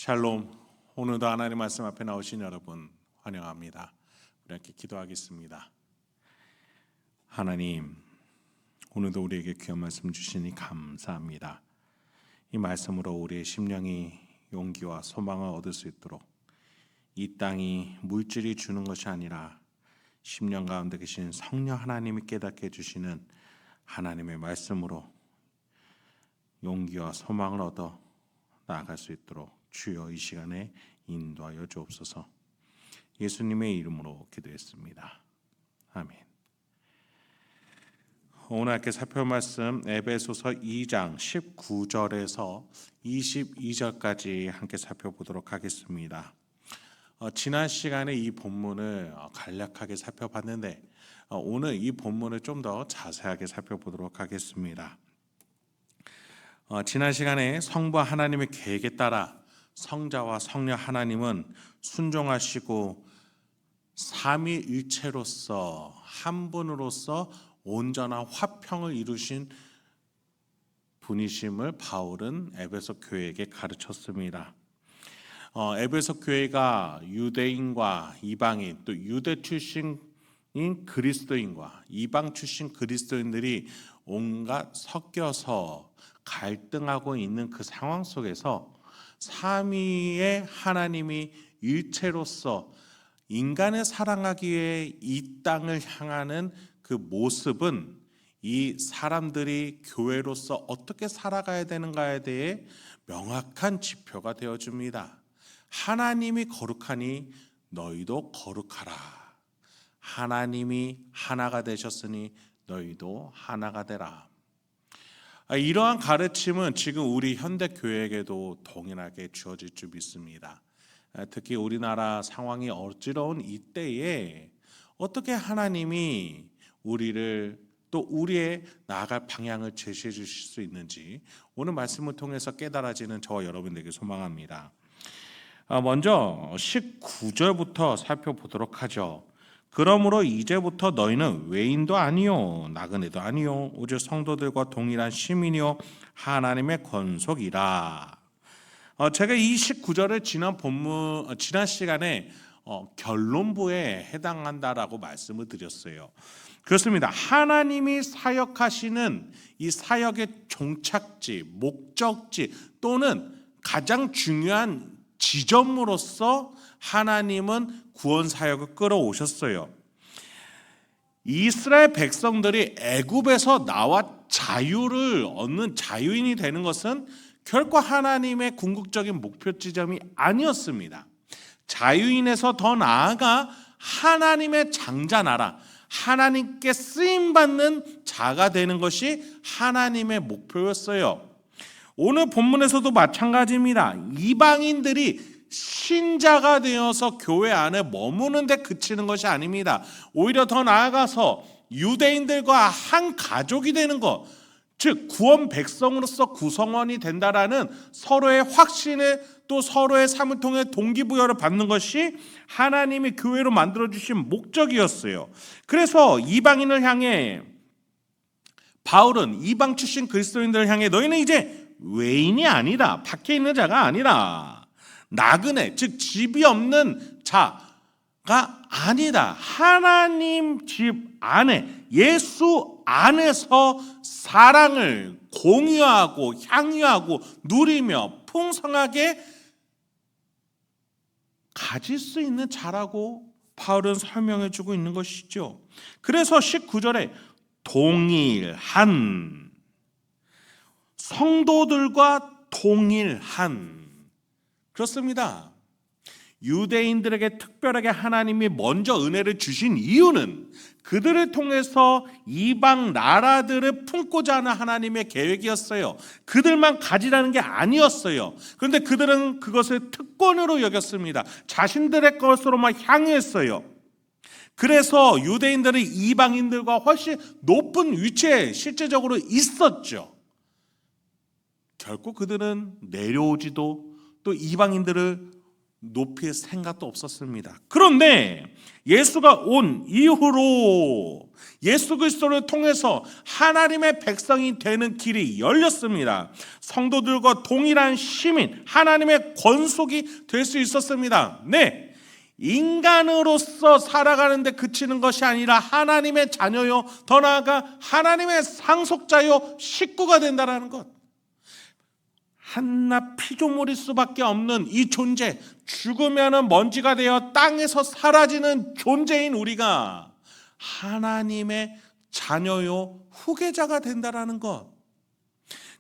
샬롬. 오늘도 하나님 말씀 앞에 나오신 여러분 환영합니다. 우리 함께 기도하겠습니다. 하나님, 오늘도 우리에게 귀한 말씀 주시니 감사합니다. 이 말씀으로 우리의 심령이 용기와 소망을 얻을 수 있도록 이 땅이 물질이 주는 것이 아니라 심령 가운데 계신 성령 하나님이 깨닫게 해주시는 하나님의 말씀으로 용기와 소망을 얻어 나아갈 수 있도록 주여 이 시간에 인도하여 주옵소서. 예수님의 이름으로 기도했습니다. 아멘. 오늘 함께 살펴볼 말씀 에베소서 2장 19절에서 22절까지 함께 살펴보도록 하겠습니다. 지난 시간에 이 본문을 간략하게 살펴봤는데 오늘 이 본문을 좀 더 자세하게 살펴보도록 하겠습니다. 지난 시간에 성부 하나님의 계획에 따라 성자와 성령 하나님은 순종하시고 삼위일체로서 한 분으로서 온전한 화평을 이루신 분이심을 바울은 에베소 교회에게 가르쳤습니다. 에베소 교회가 유대인과 이방인, 또 유대 출신인 그리스도인과 이방 출신 그리스도인들이 온갖 섞여서 갈등하고 있는 그 상황 속에서 삼위의 하나님이 일체로서 인간을 사랑하기 위해 이 땅을 향하는 그 모습은 이 사람들이 교회로서 어떻게 살아가야 되는가에 대해 명확한 지표가 되어줍니다. 하나님이 거룩하니 너희도 거룩하라. 하나님이 하나가 되셨으니 너희도 하나가 되라. 이러한 가르침은 지금 우리 현대 교회에게도 동일하게 주어질 줄 믿습니다. 특히 우리나라 상황이 어지러운 이때에 어떻게 하나님이 우리를 또 우리의 나아갈 방향을 제시해 주실 수 있는지 오늘 말씀을 통해서 깨달아지는 저와 여러분들에게 소망합니다. 먼저 19절부터 살펴보도록 하죠. 그러므로 이제부터 너희는 외인도 아니요 나그네도 아니요 오직 성도들과 동일한 시민이요 하나님의 권속이라. 제가 이 19절을 지난 시간에 결론부에 해당한다라고 말씀을 드렸어요. 그렇습니다. 하나님이 사역하시는 이 사역의 종착지, 목적지 또는 가장 중요한 지점으로서 하나님은 구원 사역을 끌어오셨어요. 이스라엘 백성들이 애굽에서 나와 자유를 얻는 자유인이 되는 것은 결코 하나님의 궁극적인 목표 지점이 아니었습니다. 자유인에서 더 나아가 하나님의 장자나라, 하나님께 쓰임받는 자가 되는 것이 하나님의 목표였어요. 오늘 본문에서도 마찬가지입니다. 이방인들이 신자가 되어서 교회 안에 머무는 데 그치는 것이 아닙니다. 오히려 더 나아가서 유대인들과 한 가족이 되는 것, 즉 구원 백성으로서 구성원이 된다라는 서로의 확신에 또 서로의 삶을 통해 동기부여를 받는 것이 하나님이 교회로 만들어주신 목적이었어요. 그래서 이방인을 향해 바울은 이방 출신 그리스도인들을 향해 너희는 이제 외인이 아니다, 밖에 있는 자가 아니라 나그네, 즉 집이 없는 자가 아니다. 하나님 집 안에 예수 안에서 사랑을 공유하고 향유하고 누리며 풍성하게 가질 수 있는 자라고 바울은 설명해 주고 있는 것이죠. 그래서 19절에 동일한 성도들과 동일한, 그렇습니다. 유대인들에게 특별하게 하나님이 먼저 은혜를 주신 이유는 그들을 통해서 이방 나라들을 품고자 하는 하나님의 계획이었어요. 그들만 가지라는 게 아니었어요. 그런데 그들은 그것을 특권으로 여겼습니다. 자신들의 것으로만 향했어요. 그래서 유대인들은 이방인들과 훨씬 높은 위치에 실제적으로 있었죠. 결코 그들은 내려오지도 또 이방인들을 높일 생각도 없었습니다. 그런데 예수가 온 이후로 예수 그리스도를 통해서 하나님의 백성이 되는 길이 열렸습니다. 성도들과 동일한 시민, 하나님의 권속이 될 수 있었습니다. 네, 인간으로서 살아가는데 그치는 것이 아니라 하나님의 자녀요, 더 나아가 하나님의 상속자요, 식구가 된다는 것. 한낱 피조물일 수밖에 없는 이 존재, 죽으면 먼지가 되어 땅에서 사라지는 존재인 우리가 하나님의 자녀요, 후계자가 된다는 것.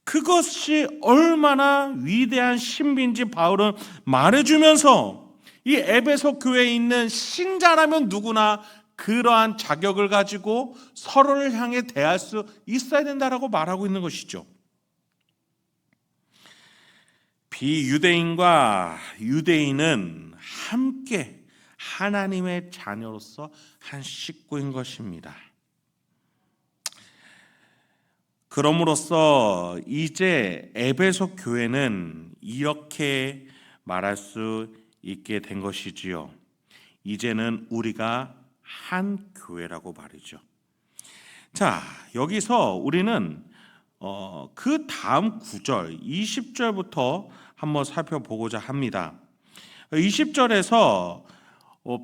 그것이 얼마나 위대한 신비인지 바울은 말해주면서 이 에베소 교회에 있는 신자라면 누구나 그러한 자격을 가지고 서로를 향해 대할 수 있어야 된다라고 말하고 있는 것이죠. 비유대인과 유대인은 함께 하나님의 자녀로서 한 식구인 것입니다. 그럼으로써 이제 에베소 교회는 이렇게 말할 수 있게 된 것이지요. 이제는 우리가 한 교회라고 말이죠. 자, 여기서 우리는 그 다음 9절 20절부터 한번 살펴보고자 합니다. 20절에서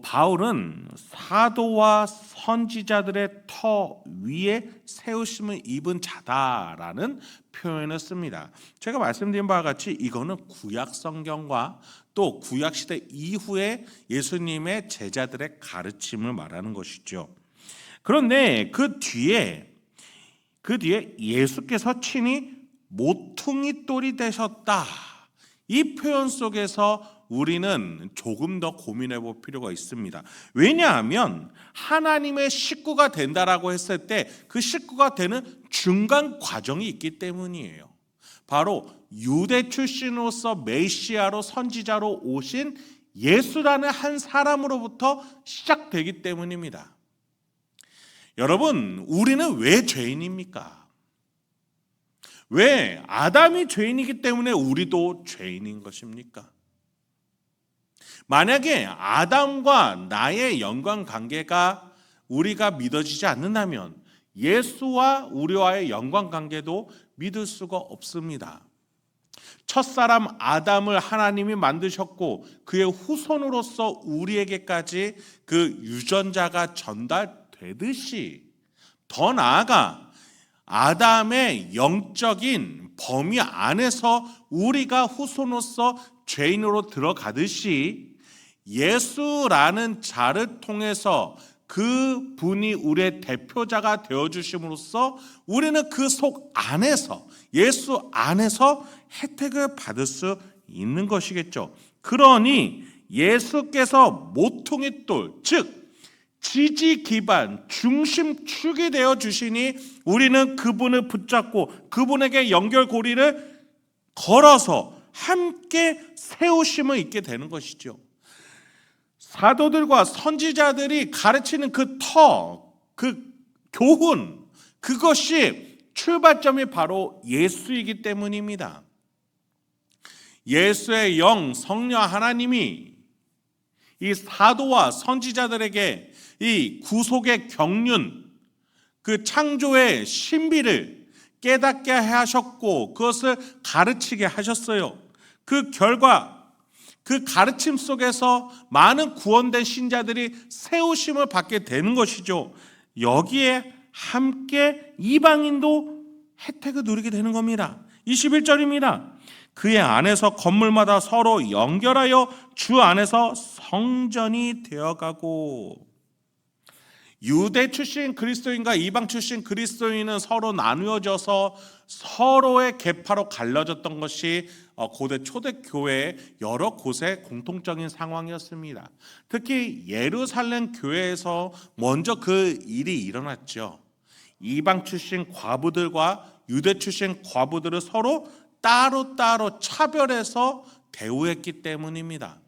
바울은 사도와 선지자들의 터 위에 세우심을 입은 자다라는 표현을 씁니다. 제가 말씀드린 바와 같이 이거는 구약 성경과 또 구약 시대 이후에 예수님의 제자들의 가르침을 말하는 것이죠. 그런데 그 뒤에 예수께서 친히 모퉁이 돌이 되셨다. 이 표현 속에서 우리는 조금 더 고민해 볼 필요가 있습니다. 왜냐하면 하나님의 식구가 된다라고 했을 때 그 식구가 되는 중간 과정이 있기 때문이에요. 바로 유대 출신으로서 메시아로 선지자로 오신 예수라는 한 사람으로부터 시작되기 때문입니다. 여러분, 우리는 왜 죄인입니까? 왜 아담이 죄인이기 때문에 우리도 죄인인 것입니까? 만약에 아담과 나의 연관 관계가 우리가 믿어지지 않는다면 예수와 우리와의 연관 관계도 믿을 수가 없습니다. 첫사람 아담을 하나님이 만드셨고 그의 후손으로서 우리에게까지 그 유전자가 전달되듯이 더 나아가 아담의 영적인 범위 안에서 우리가 후손으로서 죄인으로 들어가듯이 예수라는 자를 통해서 그 분이 우리의 대표자가 되어주심으로써 우리는 그 속 안에서 예수 안에서 혜택을 받을 수 있는 것이겠죠. 그러니 예수께서 모퉁이 돌, 즉 지지 기반, 중심축이 되어 주시니 우리는 그분을 붙잡고 그분에게 연결고리를 걸어서 함께 세우심을 있게 되는 것이죠. 사도들과 선지자들이 가르치는 그 교훈, 그것이 출발점이 바로 예수이기 때문입니다. 예수의 영, 성령 하나님이 이 사도와 선지자들에게 이 구속의 경륜, 그 창조의 신비를 깨닫게 하셨고 그것을 가르치게 하셨어요. 그 결과 그 가르침 속에서 많은 구원된 신자들이 세우심을 받게 되는 것이죠. 여기에 함께 이방인도 혜택을 누리게 되는 겁니다. 21절입니다. 그의 안에서 건물마다 서로 연결하여 주 안에서 성전이 되어가고. 유대 출신 그리스도인과 이방 출신 그리스도인은 서로 나누어져서 서로의 계파로 갈라졌던 것이 고대 초대교회의 여러 곳의 공통적인 상황이었습니다. 특히 예루살렘 교회에서 먼저 그 일이 일어났죠. 이방 출신 과부들과 유대 출신 과부들을 서로 따로따로 차별해서 대우했기 때문입니다.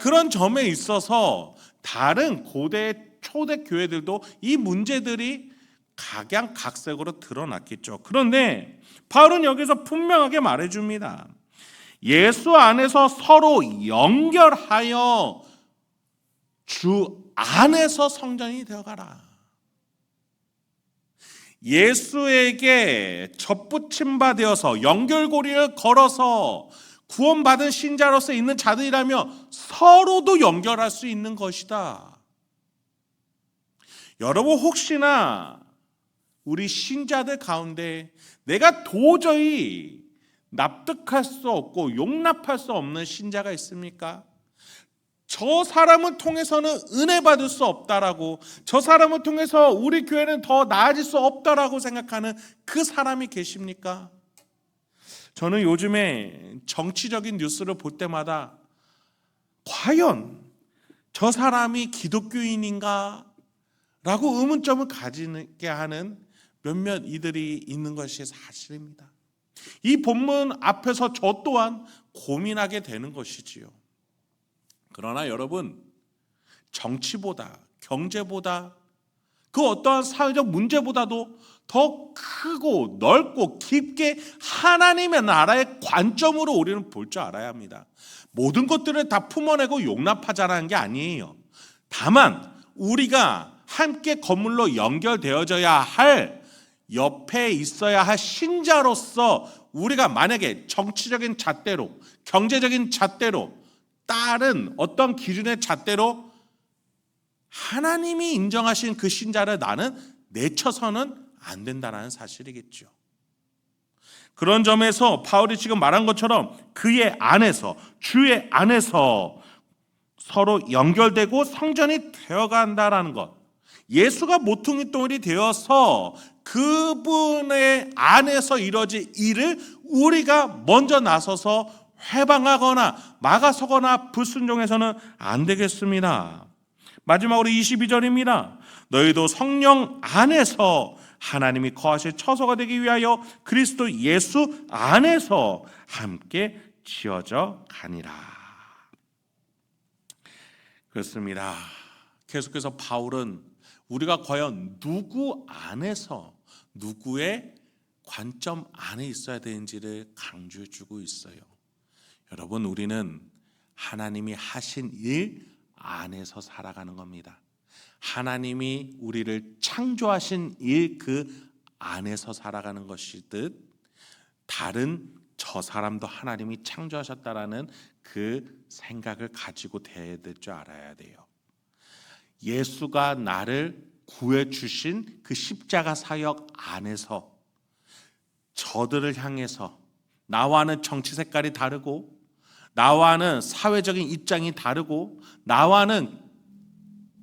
그런 점에 있어서 다른 고대 초대 교회들도 이 문제들이 각양각색으로 드러났겠죠. 그런데 바울은 여기서 분명하게 말해줍니다. 예수 안에서 서로 연결하여 주 안에서 성전이 되어가라. 예수에게 접붙임 바 되어서 연결고리를 걸어서 구원받은 신자로서 있는 자들이라면 서로도 연결할 수 있는 것이다. 여러분, 혹시나 우리 신자들 가운데 내가 도저히 납득할 수 없고 용납할 수 없는 신자가 있습니까? 저 사람을 통해서는 은혜 받을 수 없다라고, 저 사람을 통해서 우리 교회는 더 나아질 수 없다라고 생각하는 그 사람이 계십니까? 저는 요즘에 정치적인 뉴스를 볼 때마다 과연 저 사람이 기독교인인가? 라고 의문점을 가지게 하는 몇몇 이들이 있는 것이 사실입니다. 이 본문 앞에서 저 또한 고민하게 되는 것이지요. 그러나 여러분, 정치보다, 경제보다, 그 어떠한 사회적 문제보다도 더 크고 넓고 깊게 하나님의 나라의 관점으로 우리는 볼 줄 알아야 합니다. 모든 것들을 다 품어내고 용납하자라는 게 아니에요. 다만 우리가 함께 건물로 연결되어져야 할, 옆에 있어야 할 신자로서 우리가 만약에 정치적인 잣대로, 경제적인 잣대로, 다른 어떤 기준의 잣대로 하나님이 인정하신 그 신자를 나는 내쳐서는 안 된다는 사실이겠죠. 그런 점에서 바울이 지금 말한 것처럼 그의 안에서, 주의 안에서 서로 연결되고 성전이 되어간다라는 것, 예수가 모퉁이 돌이 되어서 그분의 안에서 이루어질 일을 우리가 먼저 나서서 회방하거나 막아서거나 불순종해서는 안 되겠습니다. 마지막으로 22절입니다. 너희도 성령 안에서 하나님이 거하실 처소가 되기 위하여 그리스도 예수 안에서 함께 지어져 가니라. 그렇습니다. 계속해서 바울은 우리가 과연 누구 안에서, 누구의 관점 안에 있어야 되는지를 강조해 주고 있어요. 여러분, 우리는 하나님이 하신 일 안에서 살아가는 겁니다. 하나님이 우리를 창조하신 일 그 안에서 살아가는 것이듯, 다른 저 사람도 하나님이 창조하셨다라는 그 생각을 가지고 대해야 될 줄 알아야 돼요. 예수가 나를 구해주신 그 십자가 사역 안에서 저들을 향해서, 나와는 정치 색깔이 다르고, 나와는 사회적인 입장이 다르고, 나와는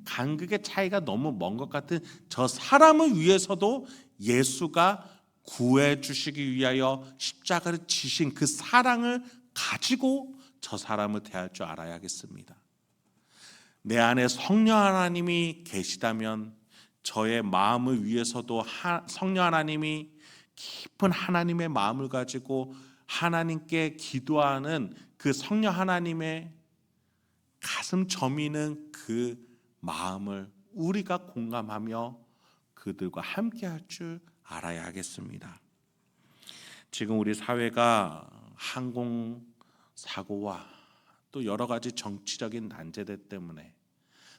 간극의 차이가 너무 먼 것 같은 저 사람을 위해서도 예수가 구해주시기 위하여 십자가를 지신 그 사랑을 가지고 저 사람을 대할 줄 알아야겠습니다. 내 안에 성령 하나님이 계시다면 저의 마음을 위해서도 성령 하나님이 깊은 하나님의 마음을 가지고 하나님께 기도하는 그 성령 하나님의 가슴 저미는 그 마음을 우리가 공감하며 그들과 함께 할 줄 알아야 하겠습니다. 지금 우리 사회가 항공사고와 또 여러 가지 정치적인 난제들 때문에,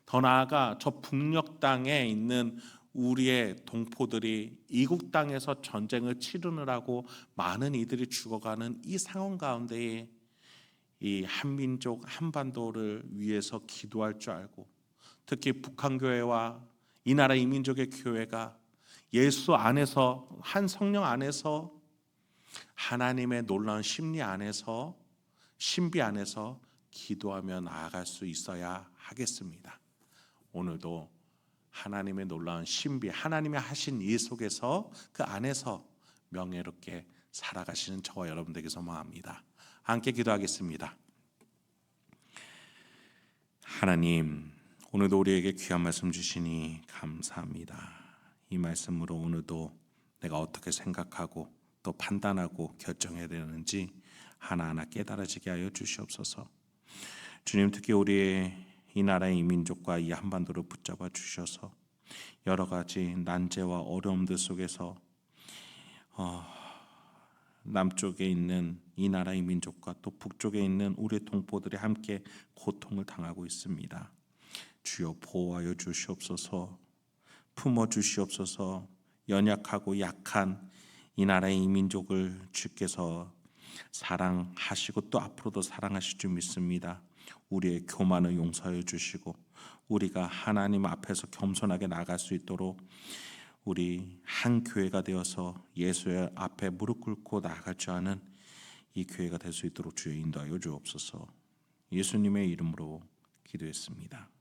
더 나아가 저 북녘 땅에 있는 우리의 동포들이 이국 땅에서 전쟁을 치르느라고 많은 이들이 죽어가는 이 상황 가운데에 이 한민족 한반도를 위해서 기도할 줄 알고, 특히 북한교회와 이 나라 이민족의 교회가 예수 안에서, 한 성령 안에서, 하나님의 놀라운 심리 안에서, 신비 안에서 기도하며 나아갈 수 있어야 하겠습니다. 오늘도 하나님의 놀라운 신비, 하나님이 하신 일 속에서 그 안에서 명예롭게 살아가시는 저와 여러분 되길 소망합니다. 함께 기도하겠습니다. 하나님, 오늘도 우리에게 귀한 말씀 주시니 감사합니다. 이 말씀으로 오늘도 내가 어떻게 생각하고 또 판단하고 결정해야 되는지 하나하나 깨달아지게 하여 주시옵소서. 주님, 특히 우리의 이 나라의 이민족과 이 한반도를 붙잡아 주셔서 여러 가지 난제와 어려움들 속에서 남쪽에 있는 이 나라의 민족과 또 북쪽에 있는 우리 동포들이 함께 고통을 당하고 있습니다. 주여 보호하여 주시옵소서. 품어 주시옵소서. 연약하고 약한 이 나라의 이 민족을 주께서 사랑하시고 또 앞으로도 사랑하실 줄 믿습니다. 우리의 교만을 용서해 주시고 우리가 하나님 앞에서 겸손하게 나갈 수 있도록 우리 한 교회가 되어서 예수의 앞에 무릎 꿇고 나아갈 줄 아는 이 교회가 될 수 있도록 주여 인도하여 주옵소서. 예수님의 이름으로 기도했습니다.